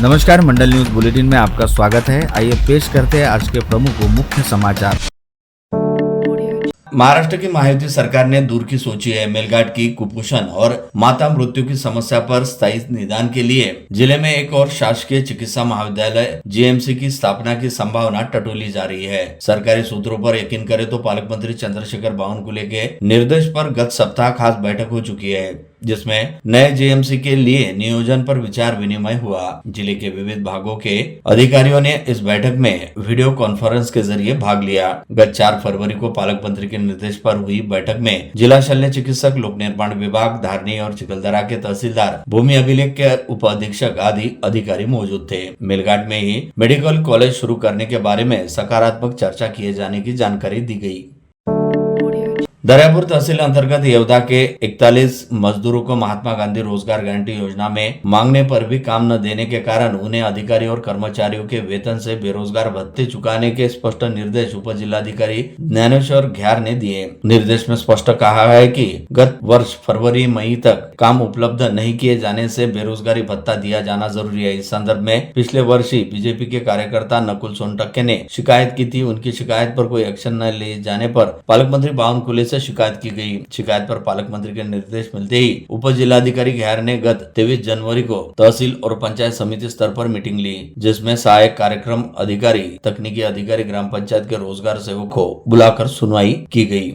नमस्कार, मंडल news bulletin में आपका स्वागत है। आइए पेश करते हैं आज के प्रमुख व मुख्य समाचार। महाराष्ट्र की महायुति सरकार ने दूर की सोची है। मेलघाट की कुपोषण और माता मृत्यु की समस्या पर स्थायी निदान के लिए जिले में एक और शासकीय चिकित्सा महाविद्यालय जीएमसी की स्थापना की संभावना टटोली जा रही है। सरकारी सूत्रों पर यकीन करें तो पालक मंत्री चंद्रशेखर बावनकुले के निर्देश पर गत सप्ताह खास बैठक हो चुकी है, जिसमें नए जीएमसी के लिए नियोजन पर विचार विनिमय हुआ। जिले के विविध भागों के अधिकारियों ने इस बैठक में वीडियो कॉन्फ्रेंस के जरिए भाग लिया। गत 4 फरवरी को पालक मंत्री के निर्देश पर हुई बैठक में जिला शल्य चिकित्सक, लोक निर्माण विभाग, धारनी और चिखलदरा के तहसीलदार, भूमि अभिलेख के उप अधीक्षक आदि अधिकारी मौजूद थे। मेलघाट में ही मेडिकल कॉलेज शुरू करने के बारे में सकारात्मक चर्चा किए जाने की जानकारी दी गई। दरियापुर तहसील अंतर्गत येवदा के 41 मजदूरों को महात्मा गांधी रोजगार गारंटी योजना में मांगने पर भी काम न देने के कारण उन्हें अधिकारी और कर्मचारियों के वेतन से बेरोजगार भत्ते चुकाने के स्पष्ट निर्देश उप जिलाधिकारी ज्ञानेश्वर घ्यार ने दिए। निर्देश में स्पष्ट कहा है कि गत वर्ष फरवरी मई तक काम उपलब्ध नहीं किए जाने से बेरोजगारी भत्ता दिया जाना जरूरी है। इस संदर्भ में पिछले वर्ष ही बीजेपी के कार्यकर्ता नकुल सोनटक्के ने शिकायत की थी। उनकी शिकायत पर कोई एक्शन न लिए जाने पर पालक मंत्री बावनकुले से शिकायत की गई। शिकायत पर पालक मंत्री के निर्देश मिलते ही उप जिलाधिकारी घ्यार ने गत 23 जनवरी को तहसील और पंचायत समिति स्तर पर मीटिंग ली, जिसमें सहायक कार्यक्रम अधिकारी, तकनीकी अधिकारी, ग्राम पंचायत के रोजगार सेवक को बुलाकर सुनवाई की गई।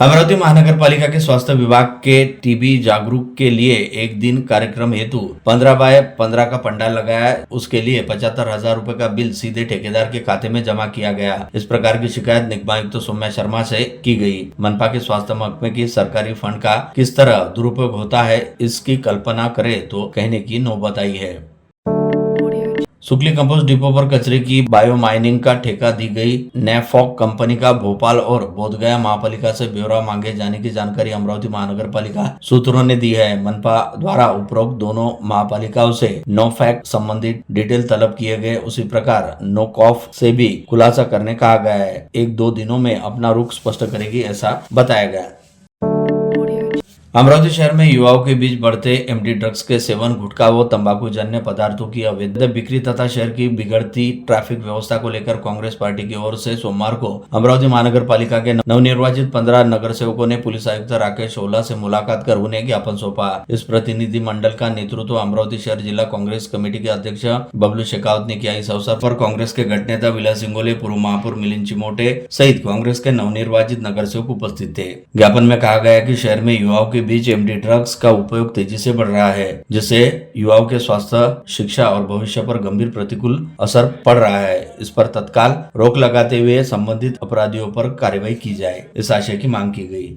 अमरावती महानगर पालिका के स्वास्थ्य विभाग के टीबी जागरूक के लिए एक दिन कार्यक्रम हेतु 15 बाय 15 का पंडाल लगाया। उसके लिए 75,000 रुपए का बिल सीधे ठेकेदार के खाते में जमा किया गया। इस प्रकार की शिकायत निगमायुक्त सौम्या शर्मा से की गई। मनपा के स्वास्थ्य महकमे की सरकारी फंड का किस तरह दुरुपयोग होता है, इसकी कल्पना करे तो कहने की नौबत आई है। सुकली कंपोस्ट डिपो पर कचरे की बायो माइनिंग का ठेका दी गई। नेफॉक कंपनी का भोपाल और बोधगया महापालिका से ब्यौरा मांगे जाने की जानकारी अमरावती महानगर पालिका सूत्रों ने दी है। मनपा द्वारा उपरोक्त दोनों महापालिकाओं से नो फैक्ट संबंधित डिटेल तलब किए गए। उसी प्रकार नो कॉफ से भी खुलासा करने कहा गया है। 1-2 दिनों में अपना रुख स्पष्ट करेगी, ऐसा बताया गया। अमरावती शहर में युवाओं के बीच बढ़ते एमडी ड्रग्स के सेवन, गुटखा व तंबाकू जन्य पदार्थों की अवैध बिक्री तथा शहर की बिगड़ती ट्रैफिक व्यवस्था को लेकर कांग्रेस पार्टी की ओर से सोमवार को अमरावती महानगर पालिका के नवनिर्वाचित 15 नगर सेवकों ने पुलिस आयुक्त राकेश ओला से मुलाकात कर उन्हें ज्ञापन सौंपा। इस प्रतिनिधि मंडल का नेतृत्व अमरावती शहर जिला कांग्रेस कमेटी के अध्यक्ष बबलू शेखावत ने किया। इस अवसर पर कांग्रेस के गट नेता विलास सिंगोले, पूर्व महापौर मिलिंद चिमोटे सहित कांग्रेस के नवनिर्वाचित नगर सेवक उपस्थित थे। ज्ञापन में कहा गया कि शहर में युवाओं के बीच एमडी ड्रग्स का उपयोग तेजी से बढ़ रहा है, जिससे युवाओं के स्वास्थ्य, शिक्षा और भविष्य पर गंभीर प्रतिकूल असर पड़ रहा है। इस पर तत्काल रोक लगाते हुए संबंधित अपराधियों पर कार्रवाई की जाए, इस आशय की मांग की गई।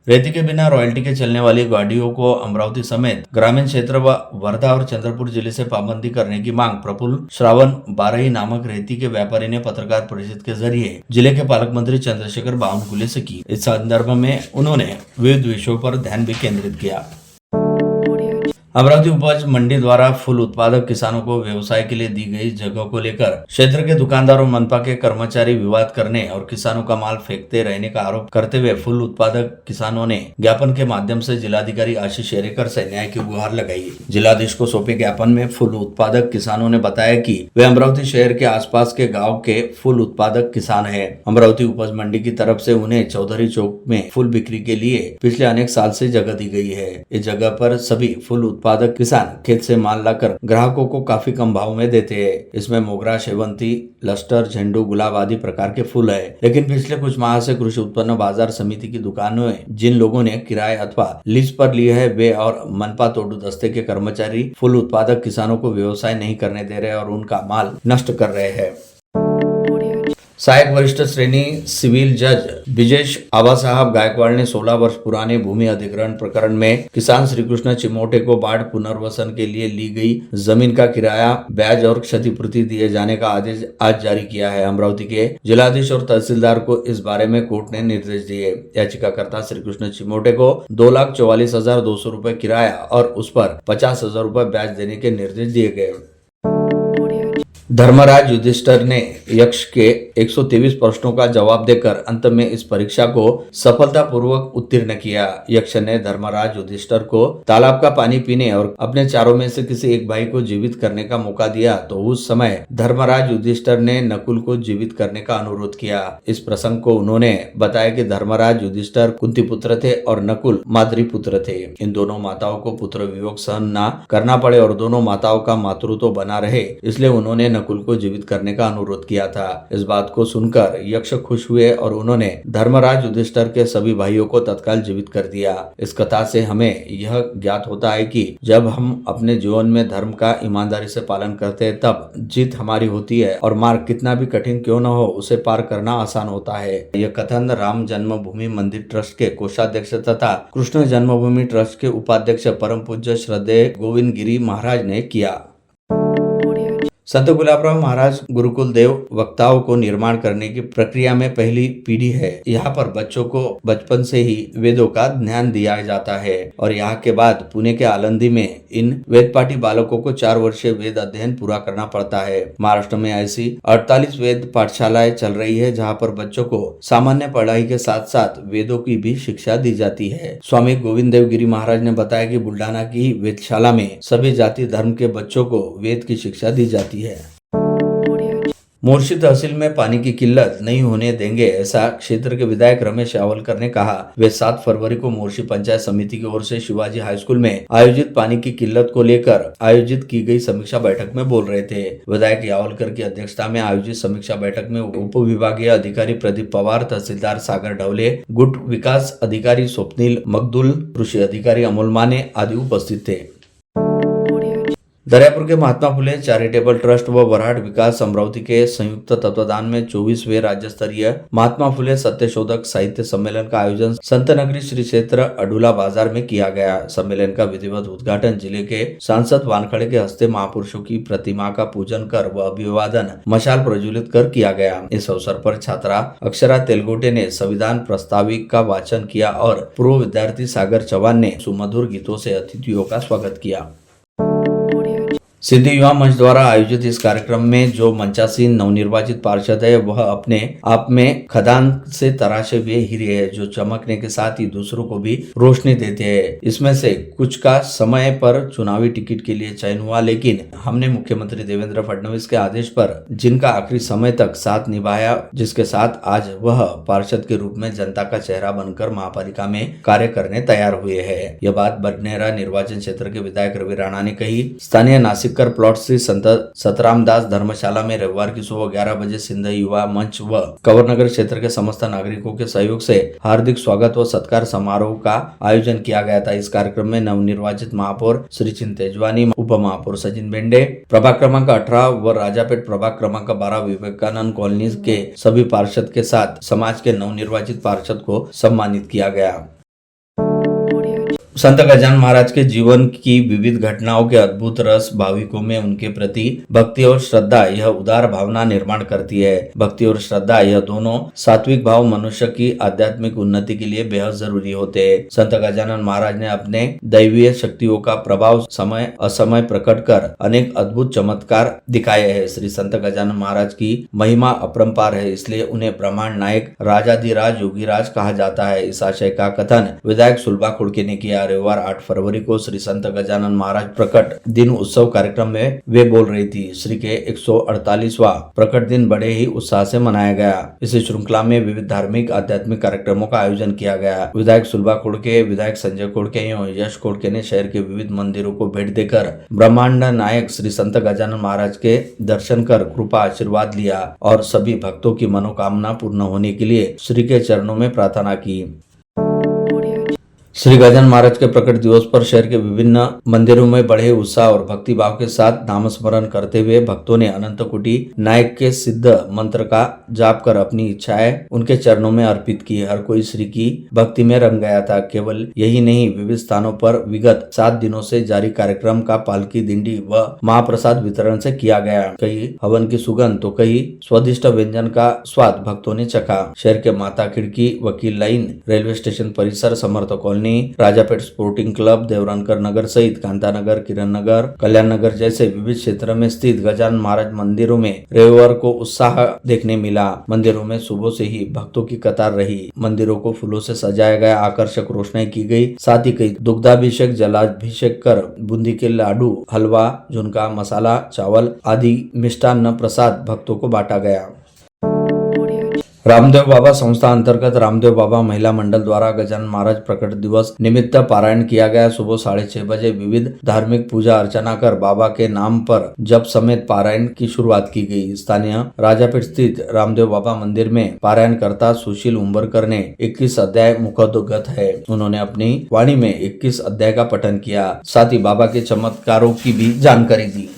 रेती के बिना रॉयल्टी के चलने वाली गाड़ियों को अमरावती समेत ग्रामीण क्षेत्र व वर्धा और चंद्रपुर जिले से पाबंदी करने की मांग प्रफुल्ल श्रावण बारही नामक रेती के व्यापारी ने पत्रकार परिषद के जरिए जिले के पालक मंत्री चंद्रशेखर बावनकुले से की। इस संदर्भ में उन्होंने विविध विषयों पर ध्यान भी केंद्रित किया। अमरावती उपज मंडी द्वारा फूल उत्पादक किसानों को व्यवसाय के लिए दी गई जगह को लेकर क्षेत्र के दुकानदारों, मनपा के कर्मचारी विवाद करने और किसानों का माल फेंकते रहने का आरोप करते हुए फूल उत्पादक किसानों ने ज्ञापन के माध्यम से जिलाधिकारी आशीष शेरेकर से न्याय की गुहार लगाई। जिलाधीश को सौंपे ज्ञापन में फूल उत्पादक किसानों ने बताया कि वे अमरावती शहर के आसपास के गाँव के फूल उत्पादक किसान है। अमरावती उपज मंडी की तरफ से उन्हें चौधरी चौक में फूल बिक्री के लिए पिछले अनेक साल से जगह दी गई है। इस जगह पर सभी फूल उत्पादक किसान खेत से माल लाकर ग्राहकों को काफी कम भाव में देते हैं। इसमें मोगरा, शेवंती, लस्टर, झंडू, गुलाब आदि प्रकार के फूल है। लेकिन पिछले कुछ माह से कृषि उत्पन्न बाजार समिति की दुकानों में जिन लोगों ने किराए अथवा लीज पर लिए है, वे और मनपा तोडू दस्ते के कर्मचारी फूल उत्पादक किसानों को व्यवसाय नहीं करने दे रहे और उनका माल नष्ट कर रहे हैं। सहायक वरिष्ठ श्रेणी सिविल जज ब्रिजेश आबा साहब गायकवाड़ ने 16 वर्ष पुराने भूमि अधिग्रहण प्रकरण में किसान श्रीकृष्ण चिमोटे को बाढ़ पुनर्वसन के लिए ली गई जमीन का किराया, ब्याज और क्षतिपूर्ति दिए जाने का आदेश आज जारी किया है। अमरावती के जिलाधीश और तहसीलदार को इस बारे में कोर्ट ने निर्देश दिए। याचिकाकर्ता श्रीकृष्ण चिमोटे को 2,44,200 रुपए किराया और उस पर 50,000 रुपए ब्याज देने के निर्देश दिए गए। धर्मराज युधिष्ठिर ने यक्ष के 123 प्रश्नों का जवाब देकर अंत में इस परीक्षा को सफलतापूर्वक उत्तीर्ण किया। यक्ष ने धर्मराज युधिष्ठिर को तालाब का पानी पीने और अपने चारों में से किसी एक भाई को जीवित करने का मौका दिया तो उस समय धर्मराज युधिष्ठिर ने नकुल को जीवित करने का अनुरोध किया। इस प्रसंग को उन्होंने बताया कि धर्मराज युधिष्ठिर कुंती पुत्र थे और नकुल माद्री पुत्र थे। इन दोनों माताओं को पुत्र वियोग सहन न करना पड़े और दोनों माताओं का मातृत्व बना रहे, इसलिए उन्होंने नकुल को जीवित करने का अनुरोध किया था। इस बात को सुनकर यक्ष खुश हुए और उन्होंने धर्मराज युधिष्ठिर के सभी भाइयों को तत्काल जीवित कर दिया। इस कथा से हमें यह ज्ञात होता है कि जब हम अपने जीवन में धर्म का ईमानदारी से पालन करते हैं तब जीत हमारी होती है और मार्ग कितना भी कठिन क्यों न हो उसे पार करना आसान होता है। यह कथन राम जन्मभूमि मंदिर ट्रस्ट के कोषाध्यक्ष तथा कृष्ण जन्मभूमि ट्रस्ट के उपाध्यक्ष परम पूज्य श्रद्धेय गोविंद गिरी महाराज ने किया। संत गुलाबराव महाराज गुरुकुल देव वक्ताओं को निर्माण करने की प्रक्रिया में पहली पीढ़ी है। यहाँ पर बच्चों को बचपन से ही वेदों का ज्ञान दिया जाता है और यहाँ के बाद पुणे के आलंदी में इन वेदपाठी बालकों को 4 वर्षीय वेद अध्ययन पूरा करना पड़ता है। महाराष्ट्र में ऐसी 48 वेद पाठशालाएं चल रही है जहाँ पर बच्चों को सामान्य पढ़ाई के साथ साथ वेदों की भी शिक्षा दी जाती है। स्वामी गोविंद देव गिरी महाराज ने बताया कि बुल्डाना की वेदशाला में सभी जाति धर्म के बच्चों को वेद की शिक्षा दी जाती है। मोर्शी तहसील में पानी की किल्लत नहीं होने देंगे, ऐसा क्षेत्र के विधायक रमेश यावलकर ने कहा। वे 7 फरवरी को मोर्शी पंचायत समिति की ओर से शिवाजी हाई स्कूल में आयोजित पानी की किल्लत को लेकर आयोजित की गई समीक्षा बैठक में बोल रहे थे। विधायक यावलकर की अध्यक्षता में आयोजित समीक्षा बैठक में उप विभागीय अधिकारी प्रदीप पवार, तहसीलदार सागर ढवले, गुट विकास अधिकारी स्वप्निल मकदुल, कृषि अधिकारी अमोल माने आदि उपस्थित थे। दर्यापुर के महात्मा फुले चैरिटेबल ट्रस्ट व वराहट विकास अमरावती के संयुक्त तत्वाधान में 24वें राज्य स्तरीय महात्मा फुले सत्यशोधक साहित्य सम्मेलन का आयोजन संत नगरी श्री क्षेत्र अडुला बाजार में किया गया। सम्मेलन का विधिवत उद्घाटन जिले के सांसद वानखड़े के हस्ते महापुरुषों की प्रतिमा का पूजन कर व अभिवादन मशाल प्रज्वलित कर किया गया। इस अवसर पर छात्रा अक्षरा तेलगोटे ने संविधान प्रस्ताविक का वाचन किया और पूर्व विद्यार्थी सागर चौहान ने सुमधुर गीतों से अतिथियों का स्वागत किया। सिद्धि युवा मंच द्वारा आयोजित इस कार्यक्रम में जो मंचासीन नवनिर्वाचित पार्षद है वह अपने आप में खदान से तराशे हुए हीरे है जो चमकने के साथ ही दूसरों को भी रोशनी देते हैं। इसमें से कुछ का समय पर चुनावी टिकट के लिए चयन हुआ, लेकिन हमने मुख्यमंत्री देवेंद्र फडणवीस के आदेश पर जिनका आखिरी समय तक साथ निभाया, जिसके साथ आज वह पार्षद के रूप में जनता का चेहरा बनकर महापालिका में कार्य करने तैयार हुए हैं। यह बात बडनेरा निर्वाचन क्षेत्र के विधायक रवि राणा ने कही। स्थानीय नासिक प्लॉट श्री संत सतराम दास धर्मशाला में रविवार की सुबह 11 बजे सिंध युवा मंच व कंवरनगर क्षेत्र के समस्त नागरिकों के सहयोग से हार्दिक स्वागत व सत्कार समारोह का आयोजन किया गया था। इस कार्यक्रम में नवनिर्वाचित महापौर श्री चिन तेजवानी, उप महापौर सचिन बेंडे, प्रभाग क्रमांक 18 व राजापेट प्रभाग क्रमांक 12 विवेकानंद कॉलोनी के सभी पार्षद के साथ समाज के नवनिर्वाचित पार्षद को सम्मानित किया गया। संत गजानन महाराज के जीवन की विविध घटनाओं के अद्भुत रस भाविकों में उनके प्रति भक्ति और श्रद्धा यह उदार भावना निर्माण करती है। भक्ति और श्रद्धा यह दोनों सात्विक भाव मनुष्य की आध्यात्मिक उन्नति के लिए बेहद जरूरी होते हैं। संत गजानन महाराज ने अपने दैवीय शक्तियों का प्रभाव समय असमय प्रकट कर अनेक अद्भुत चमत्कार दिखाए हैं। श्री संत गजानन महाराज की महिमा अपरंपार है, इसलिए उन्हें ब्रह्मांड नायक, राजाधिराज, योगीराज कहा जाता है। इस आशय का कथन विधायक सुलभा खुड़के ने किया। रविवार 8 फरवरी को श्री संत गजानन महाराज प्रकट दिन उत्सव कार्यक्रम में वे बोल रही थी। श्री के 148वां प्रकट दिन बड़े ही उत्साह से मनाया गया। इस श्रृंखला में विविध धार्मिक आध्यात्मिक कार्यक्रमों का आयोजन किया गया। विधायक सुलभा खुड़के, विधायक संजय खुड़के एवं यश खुड़के ने शहर के विविध मंदिरों को भेंट देकर ब्रह्मांड नायक श्री संत गजानन महाराज के दर्शन कर कृपा आशीर्वाद लिया और सभी भक्तों की मनोकामना पूर्ण होने के लिए श्री के चरणों में प्रार्थना की। श्री गजानन महाराज के प्रकट दिवस पर शहर के विभिन्न मंदिरों में बड़े उत्साह और भक्ति भाव के साथ नाम स्मरण करते हुए भक्तों ने अनंत कोटि नायक के सिद्ध मंत्र का जाप कर अपनी इच्छाएं उनके चरणों में अर्पित की। हर कोई श्री की भक्ति में रंग गया था। केवल यही नहीं, विविध स्थानों पर विगत 7 दिनों से जारी कार्यक्रम का पालकी दिंडी व महाप्रसाद वितरण से किया गया। कई हवन की सुगंध तो कई स्वादिष्ट व्यंजन का स्वाद भक्तों ने चखा। शहर के माता खिड़की, वकील लाइन, रेलवे स्टेशन परिसर, Samarth colony colony, Rajapeth sporting club, Devrankar Nagar सहित कांता नगर, किरण नगर, कल्याण नगर जैसे विविध क्षेत्र में स्थित गजानन महाराज मंदिरों में रविवार को उत्साह देखने मिला। मंदिरों में सुबह से ही भक्तों की कतार रही। मंदिरों को फूलों से सजाया गया, आकर्षक रोशनाई की गई। साथ ही कई दुग्धाभिषेक, जलाभिषेक कर बूंदी के लाडू, हलवा, झुनका, मसाला, चावल आदि मिष्टान्न प्रसाद भक्तों को बांटा गया। रामदेव बाबा संस्था अंतर्गत रामदेव बाबा महिला मंडल द्वारा गजानन महाराज प्रकट दिवस निमित्त पारायण किया गया। सुबह 6:30 बजे विविध धार्मिक पूजा अर्चना कर बाबा के नाम पर जप समेत पारायण की शुरुआत की गई। स्थानीय राजापेट स्थित रामदेव बाबा मंदिर में पारायण करता सुशील उम्बरकर ने 21 अध्याय मुखोद्गत है। उन्होंने अपनी वाणी में 21 अध्याय का पठन किया, साथ ही बाबा के चमत्कारों की भी जानकारी दी।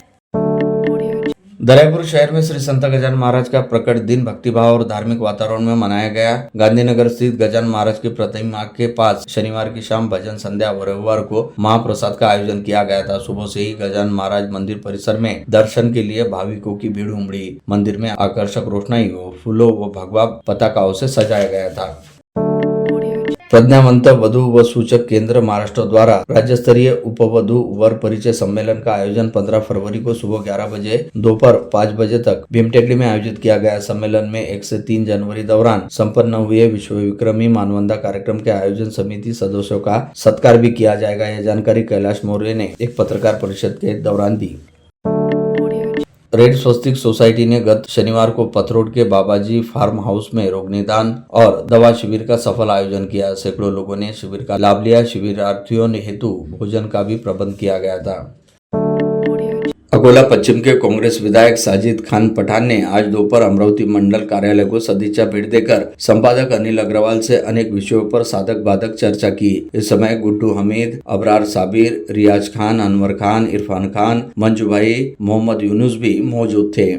दरियापुर शहर में श्री संत गजानन महाराज का प्रकट दिन भक्तिभाव और धार्मिक वातावरण में मनाया गया। गांधीनगर स्थित गजानन महाराज की प्रतिमा के पास शनिवार की शाम भजन संध्या और रविवार को महाप्रसाद का आयोजन किया गया था। सुबह से ही गजानन महाराज मंदिर परिसर में दर्शन के लिए भाविकों की भीड़ उमड़ी। मंदिर में आकर्षक रोशनाई व फूलों व भगवा पताकाओं से सजाया गया था। प्रज्ञावंत वधु व सूचक केंद्र महाराष्ट्र द्वारा राज्य स्तरीय उपवधु वर परिचय सम्मेलन का आयोजन 15 फरवरी को सुबह 11 बजे दोपहर 5 बजे तक भीमटेकड़ी में आयोजित किया गया। सम्मेलन में 1 से 3 जनवरी दौरान संपन्न हुए विश्व विक्रमी मानवंदा कार्यक्रम के आयोजन समिति सदस्यों का सत्कार भी किया जाएगा। यह जानकारी कैलाश मौर्य ने एक पत्रकार परिषद के दौरान दी। रेड स्वस्तिक सोसाइटी ने गत शनिवार को पथरोड के बाबाजी फार्म हाउस में रोग निदान और दवा शिविर का सफल आयोजन किया। सैकड़ों लोगों ने शिविर का लाभ लिया। शिविरार्थियों हेतु भोजन का भी प्रबंध किया गया था। अकोला पश्चिम के कांग्रेस विधायक साजिद खान पठान ने आज दोपहर अमरावती मंडल कार्यालय को सदिच्छा भेंट देकर संपादक अनिल अग्रवाल से अनेक विषयों पर साधक बाधक चर्चा की। इस समय गुड्डू हमीद, अबरार साबिर, रियाज खान, अनवर खान, इरफान खान, मंजू भाई, मोहम्मद यूनुस भी मौजूद थे।